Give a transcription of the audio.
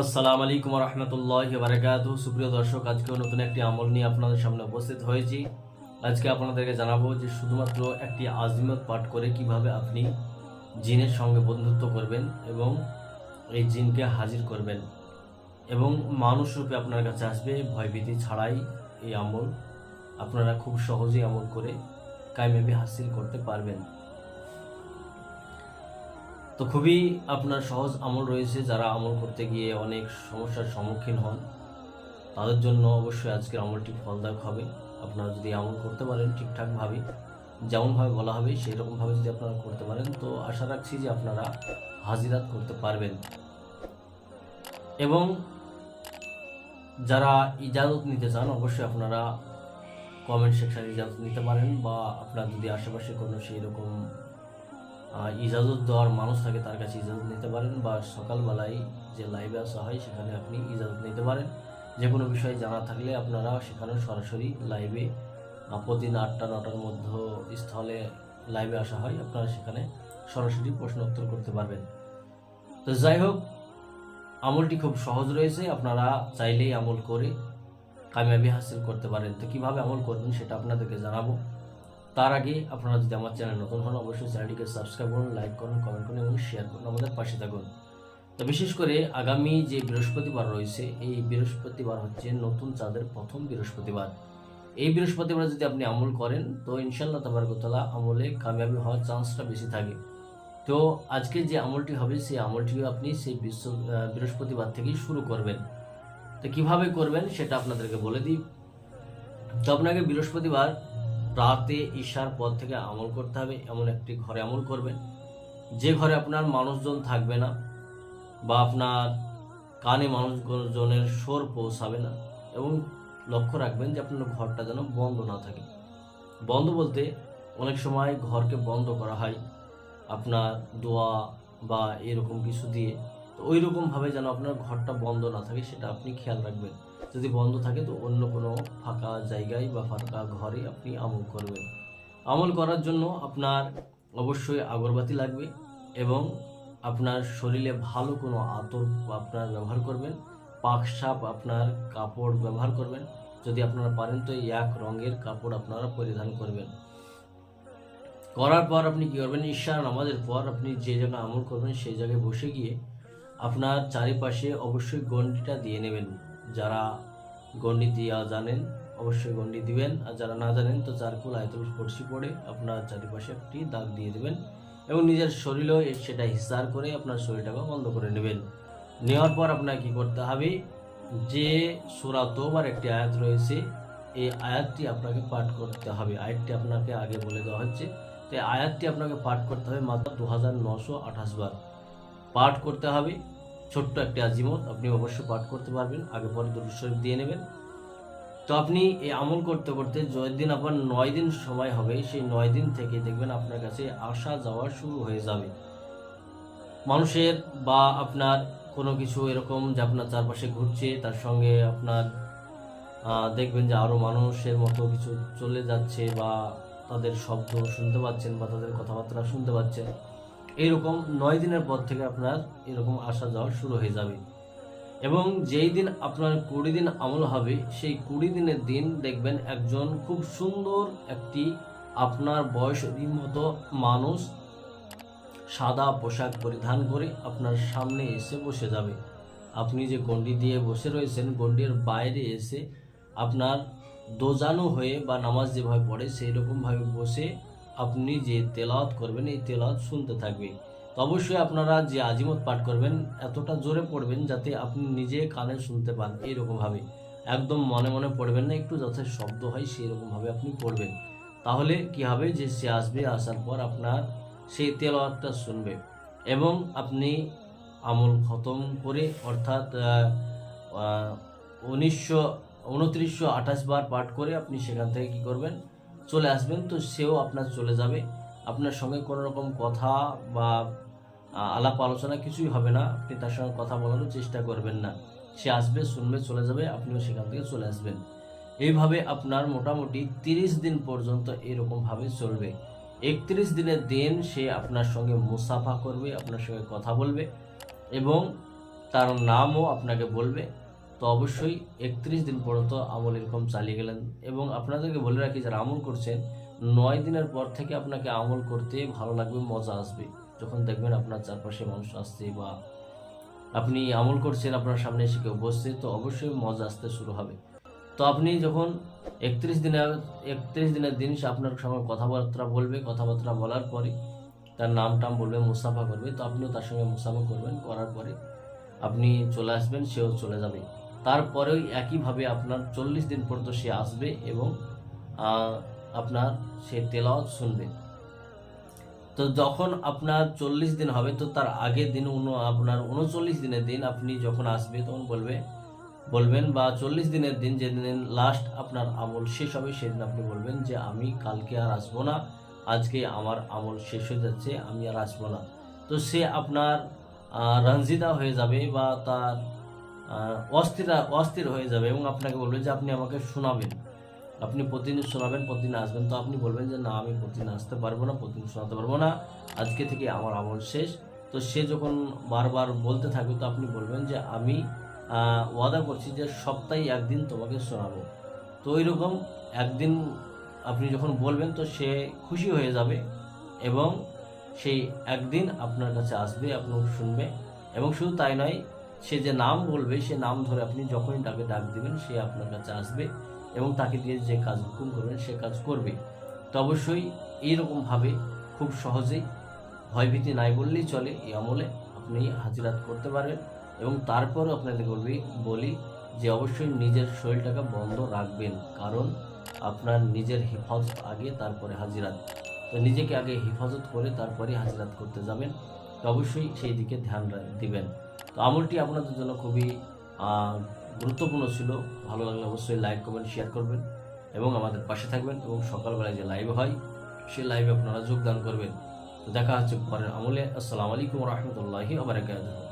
আসসালামু আলাইকুম রহমতুল্লাহি ওয়া বারাকাতুহু। সুপ্রিয় দর্শক, আজকেও নতুন একটি আমল নিয়ে আপনাদের সামনে উপস্থিত হয়েছি। আজকে আপনাদেরকে জানাবো যে শুধুমাত্র একটি আজিমত পাঠ করে কিভাবে আপনি জিনের সঙ্গে বন্ধুত্ব করবেন এবং এই জিনকে হাজির করবেন এবং মানুষ রূপে আপনার কাছে আসবে ভয়ভীতি ছাড়াই। এই আমল আপনারা খুব সহজেই আমল করে কামিয়াবি হাসিল করতে পারবেন। তো খুবই আপনার সহজ আমল রয়েছে, যারা আমল করতে গিয়ে অনেক সমস্যার সম্মুখীন হন তাদের জন্য অবশ্যই আজকের আমলটি ফলদায়ক হবে। আপনারা যদি আমল করতে পারেন ঠিকঠাকভাবে, যেমনভাবে বলা হবে সেই রকমভাবে যদি আপনারা করতে পারেন, তো আশা রাখছি যে আপনারা হাজিরাত করতে পারবেন। এবং যারা ইজাজত নিতে চান অবশ্যই আপনারা কমেন্ট সেকশনে ইজাজত নিতে পারেন, বা আপনার যদি আশেপাশে কোনো সেই রকম ইজাজত দেওয়ার মানুষ থাকে তার কাছে ইজাজত নিতে পারেন, বা সকালবেলায় যে লাইভে আসা হয় সেখানে আপনি ইজাজত নিতে পারেন। যে কোনো বিষয় জানা থাকলে আপনারা সেখানে সরাসরি লাইভে প্রতিদিন 8টা-9টার মধ্য স্থলে লাইভে আসা হয়, আপনারা সেখানে সরাসরি প্রশ্ন উত্তর করতে পারবেন। তো যাই হোক, আমলটি খুব সহজ রয়েছে, আপনারা চাইলেই আমল করে কামিয়াবি হাসিল করতে পারেন। তো কীভাবে আমল করবেন সেটা আপনাদেরকে জানাবো। তার আগে আপনারা যদি আমার চ্যানেল নতুন হন অবশ্যই চ্যানেলটিকে সাবস্ক্রাইব করুন, লাইক করুন, কমেন্ট করুন এবং শেয়ার করুন, আমাদের পাশে থাকুন। তো বিশেষ করে আগামী যে বৃহস্পতিবার রয়েছে, এই বৃহস্পতিবার হচ্ছে নতুন চাঁদের প্রথম বৃহস্পতিবার। এই বৃহস্পতিবার যদি আপনি আমল করেন তো ইনশাআল্লাহ তাবারাকাল্লাহ আমলে কামিয়াবি হওয়ার চান্সটা বেশি থাকে। তো আজকে যে আমলটি হবে সেই আমলটিও আপনি সেই বৃহস্পতিবার থেকেই শুরু করবেন। তো কিভাবে করবেন সেটা আপনাদেরকে বলে দিই। তো আপনাকে বৃহস্পতিবার রাতে ঈশার পর থেকে আমল করতে হবে। এমন একটি ঘরে আমল করবেন যে ঘরে আপনার মানুষজন থাকবে না, বা আপনার কানে মানুষজনের স্বর পৌঁছাবে না, এবং লক্ষ্য রাখবেন যে আপনার ঘরটা যেন বন্ধ না থাকে। বন্ধ বলতে অনেক সময় ঘরকে বন্ধ করা হয় আপনার দোয়া বা এরকম কিছু দিয়ে, তো ওই রকমভাবে যেন আপনার ঘরটা বন্ধ না থাকে সেটা আপনি খেয়াল রাখবেন। যদি বন্ধ থাকে তো অন্য কোনো ফাঁকা জায়গায় বা ফাঁকা ঘরে আপনি আমল করবেন। আমল করার জন্য আপনার অবশ্যই আগরবাতি লাগবে, এবং আপনার শরীরে ভালো কোনো আতর আপনার ব্যবহার করবেন। পাক সাপ আপনার কাপড় ব্যবহার করবেন, যদি আপনারা পারেন তো এক রঙের কাপড় আপনারা পরিধান করবেন। করার পর আপনি কী করবেন, ঈশার নামাজের পর আপনি যে জায়গায় আমল করবেন সেই জায়গায় বসে গিয়ে আপনার চারিপাশে অবশ্যই গণ্ডিটা দিয়ে নেবেন। যারা গণ্ডি দিয়া জানেন অবশ্যই গণ্ডি দিবেন, আর যারা না জানেন তো চারকুল আয়াতুল কুরসি পড়ে আপনার চারিপাশে একটি দাগ দিয়ে দেবেন, এবং নিজের শরীরেও সেটা হিসার করে আপনার শরীরটাকে বন্ধ করে নেবেন। নেওয়ার পর আপনার কি করতে হবে, যে সূরা তওবার একটি আয়াত রয়েছে এই আয়াতটি আপনাকে পাঠ করতে হবে। আয়াতটি আপনাকে আগে বলে দেওয়া হচ্ছে। তো এই আয়াতটি আপনাকে পাঠ করতে হবে মাত্র 2928 বার পাঠ করতে হবে। ছোট্ট একটি আজিমত, আপনি অবশ্যই পাঠ করতে পারবেন। আগে পরে দরুদ শরীফ দিয়ে নেবেন। তো আপনি এই আমল করতে করতে যেদিন আপনার 9 দিন সময় হবে সেই 9 দিন থেকে দেখবেন আপনার কাছে আসা যাওয়া শুরু হয়ে যাবে মানুষের, বা আপনার কোনো কিছু এরকম যে আপনার চারপাশে ঘুরছে তার সঙ্গে আপনার দেখবেন যে আরও মানুষের মতো কিছু চলে যাচ্ছে, বা তাদের শব্দ শুনতে পাচ্ছেন বা তাদের কথাবার্তা শুনতে পাচ্ছেন। এইরকম 9 দিনের পর থেকে আপনার এরকম আসা যাওয়া শুরু হয়ে যাবে। এবং যেই দিন আপনার 20 দিন আমল হবে সেই 20 দিনের দিন দেখবেন একজন খুব সুন্দর একটি আপনার বয়সের মতো মানুষ সাদা পোশাক পরিধান করে আপনার সামনে এসে বসে যাবে। আপনি যে গণ্ডি দিয়ে বসে রয়েছেন গণ্ডির বাইরে এসে আপনার দোজানো হয়ে বা নামাজ যেভাবে পড়ে সেই রকমভাবে বসে আপনি যে তেলাওয়াত করবেন এই তেলাওয়াত শুনতে থাকবে। তো অবশ্যই আপনারা যে আজিমত পাঠ করবেন এতটা জোরে পড়বেন যাতে আপনি নিজে কানে শুনতে পান। এইরকমভাবে একদম মনে মনে পড়বেন না, একটু যাতে শব্দ হয় সেই রকমভাবে আপনি পড়বেন। তাহলে কি হবে যে সে আসবে, আসার পর আপনার সেই তেলাওয়াতটা শুনবে, এবং আপনি আমল খতম করে অর্থাৎ 2928 বার পাঠ করে আপনি সেখান থেকে কি করবেন, চলে আসবেন। তো সেও আপনার চলে যাবে, আপনার সঙ্গে কোনো রকম কথা বা আলাপ আলোচনা কিছুই হবে না। আপনি তার সঙ্গে কথা বলারও চেষ্টা করবেন না, সে আসবে, শুনবে, চলে যাবে, আপনিও সেখান থেকে চলে আসবেন। এইভাবে আপনার মোটামুটি 30 দিন পর্যন্ত এরকমভাবে চলবে। 31 দিনের দিন সে আপনার সঙ্গে মুসাফা করবে, আপনার সঙ্গে কথা বলবে, এবং তার নামও আপনাকে বলবে। তো অবশ্যই 31 দিন পর্যন্ত আমল এরকম চালিয়ে গেলেন। এবং আপনাদেরকে বলে রাখি, যারা আমল করছেন 9 দিনের পর থেকে আপনাকে আমল করতে ভালো লাগবে, মজা আসবে। যখন দেখবেন আপনার চারপাশে মানুষ আসছে বা আপনি আমল করছেন, আপনার সামনে এসে কেউ বসছে, তো অবশ্যই মজা আসতে শুরু হবে। তো আপনি যখন 31 দিনের দিন সে আপনার সঙ্গে কথাবার্তা বলবে, কথাবার্তা বলার পরে তার নাম টাম বলবে, মুসাফা করবে, তো আপনিও তার সঙ্গে মুসাফা করবেন। করার পরে আপনি চলে আসবেন, সেও চলে যাবে। তারপরেও একইভাবে আপনার 40 দিন পর্যন্ত সে আসবে এবং আপনার সে তেলাওয়াত শুনবে। তো যখন আপনার 40 দিন হবে, তো তার আগের দিন আপনার 39 দিনের দিন আপনি যখন আসবে তখন বলবেন বা 40 দিনের দিন যেদিন লাস্ট আপনার আমল শেষ হবে সেদিন আপনি বলবেন যে আমি কালকে আর আসবো না, আজকে আমার আমল শেষ হয়ে যাচ্ছে, আমি আর আসবো না। তো সে আপনার রঞ্জিতা হয়ে যাবে বা তার অস্থির হয়ে যাবে এবং আপনাকে বলবে যে আপনি আমাকে শোনাবেন, আপনি প্রতিদিন শোনাবেন, প্রতিদিন আসবেন। তো আপনি বলবেন যে না, আমি প্রতিদিন আসতে পারবো না, প্রতিদিন শোনাতে পারবো না, আজকে থেকে আমার আমল শেষ। তো সে যখন বারবার বলতে থাকবে, তো আপনি বলবেন যে আমি ওয়াদা করছি যে সপ্তাহে একদিন তোমাকে শোনাবো। তো ওই রকম একদিন আপনি যখন বলবেন, তো সে খুশি হয়ে যাবে এবং সেই একদিন আপনার কাছে আসবে, আপনাকে শুনবে। এবং শুধু তাই নয়, সে যে নাম বলবে সে নাম ধরে আপনি যখনই তাকে ডাক দিবেন সে আপনার কাছে আসবে এবং তাকে দিয়ে যে কাজ হুকুম করবেন সে কাজ করবে। তো অবশ্যই এইরকমভাবে খুব সহজেই, ভয়ভীতি নাই বললেই চলে, এই আমলে আপনি হাজিরাত করতে পারবেন। এবং তারপরও আপনাদের বলি যে অবশ্যই নিজের শরীরটাকে বন্ধ রাখবেন, কারণ আপনার নিজের হেফাজত আগে, তারপরে হাজিরাত। তো নিজেকে আগে হেফাজত করে তারপরে হাজিরাত করতে যাবেন। তো অবশ্যই সেই দিকে ধ্যান দিবেন। তো আমলটি আপনাদের জন্য খুবই গুরুত্বপূর্ণ ছিল। ভালো লাগলে অবশ্যই লাইক, কমেন্ট, শেয়ার করবেন এবং আমাদের পাশে থাকবেন। এবং সকালবেলায় যে লাইভ হয় সেই লাইভে আপনারা যোগদান করবেন। তো দেখা হচ্ছে পরের আমলে। আসসালামু আলাইকুম রহমতুল্লাহি ওয়া বারাকাতুহু।